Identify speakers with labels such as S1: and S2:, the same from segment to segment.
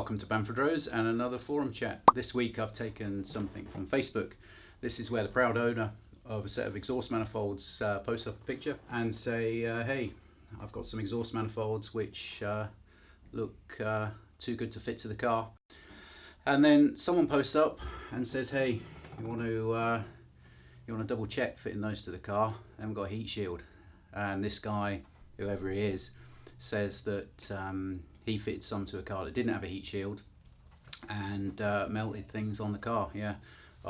S1: Welcome to Bamfordrose and another forum chat. This week I've taken something from Facebook. This is where the proud owner of a set of exhaust manifolds posts up a picture and say, hey, I've got some exhaust manifolds which look too good to fit to the car. And then someone posts up and says, hey, you want to double check fitting those to the car? I haven't got a heat shield. And this guy, whoever he is, says that he fitted some to a car that didn't have a heat shield and melted things on the car. Yeah,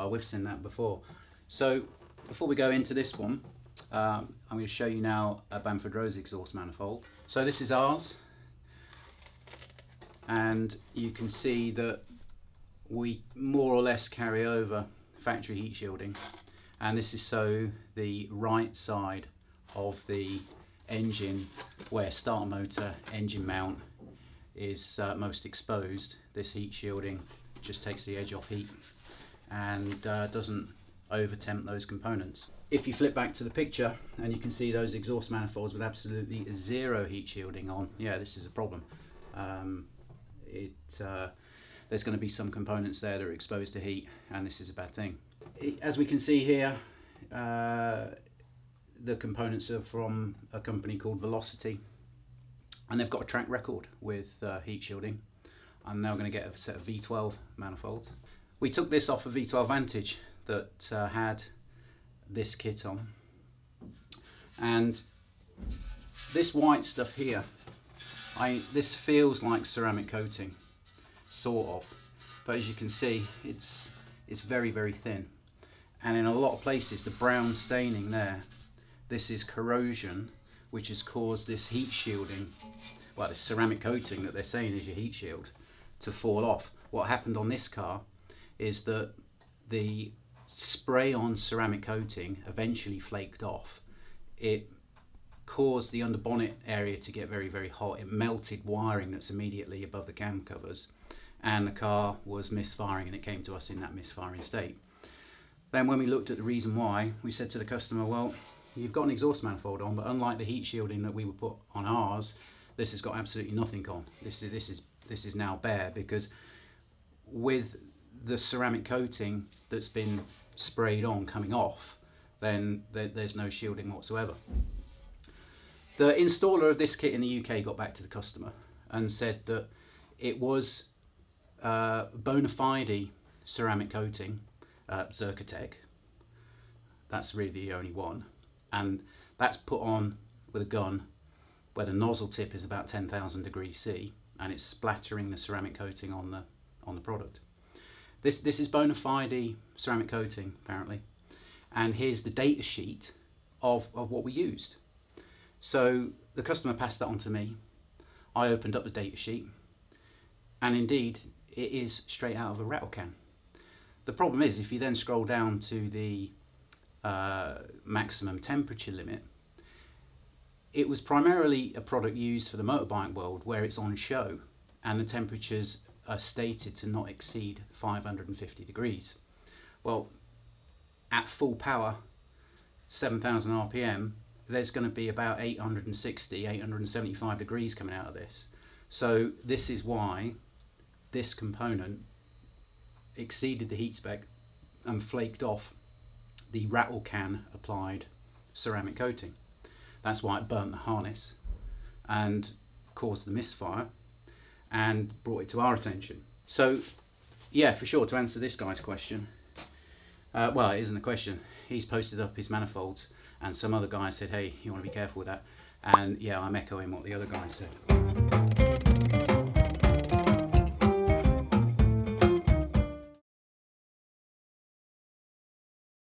S1: we've seen that before. So before we go into this one, I'm going to show you now a Bamfordrose exhaust manifold. So this is ours, and you can see that we more or less carry over factory heat shielding, and this is so the right side of the engine, where starter motor engine mount is most exposed, this heat shielding just takes the edge off heat and doesn't over temp those components. If you flip back to the picture and you can see those exhaust manifolds with absolutely zero heat shielding on, yeah, this is a problem. There's going to be some components there that are exposed to heat, and this is a bad thing. As we can see here, the components are from a company called Velocity, and they've got a track record with heat shielding. I'm now going to get a set of V12 manifolds. We took this off a V12 Vantage that had this kit on, and this white stuff here, this feels like ceramic coating, sort of, but as you can see, it's very, very thin, and in a lot of places the brown staining there, this is corrosion which has caused this heat shielding, well, this ceramic coating that they're saying is your heat shield, to fall off. What happened on this car is that the spray-on ceramic coating eventually flaked off. It caused the under bonnet area to get very, very hot. It melted wiring that's immediately above the cam covers, and the car was misfiring, and it came to us in that misfiring state. Then when we looked at the reason why, we said to the customer, well, you've got an exhaust manifold on, but unlike the heat shielding that we would put on ours, this has got absolutely nothing on. This is now bare, because with the ceramic coating that's been sprayed on coming off, then there's no shielding whatsoever. The installer of this kit in the UK got back to the customer and said that it was bona fide ceramic coating, Zerkatech. That's really the only one, and that's put on with a gun where the nozzle tip is about 10,000 degrees C, and it's splattering the ceramic coating on the product. This is bona fide ceramic coating, apparently, and here's the data sheet of what we used. So the customer passed that on to me. I opened up the data sheet, and indeed it is straight out of a rattle can. The problem is, if you then scroll down to the maximum temperature limit, it was primarily a product used for the motorbike world, where it's on show and the temperatures are stated to not exceed 550 degrees. Well, at full power, 7,000 RPM, there's going to be about 860, 875 degrees coming out of this. So this is why this component exceeded the heat spec and flaked off the rattle can applied ceramic coating. That's why it burnt the harness and caused the misfire and brought it to our attention. So yeah, for sure, to answer this guy's question, well, it isn't a question. He's posted up his manifolds, and some other guy said, hey, you want to be careful with that. And yeah, I'm echoing what the other guy said.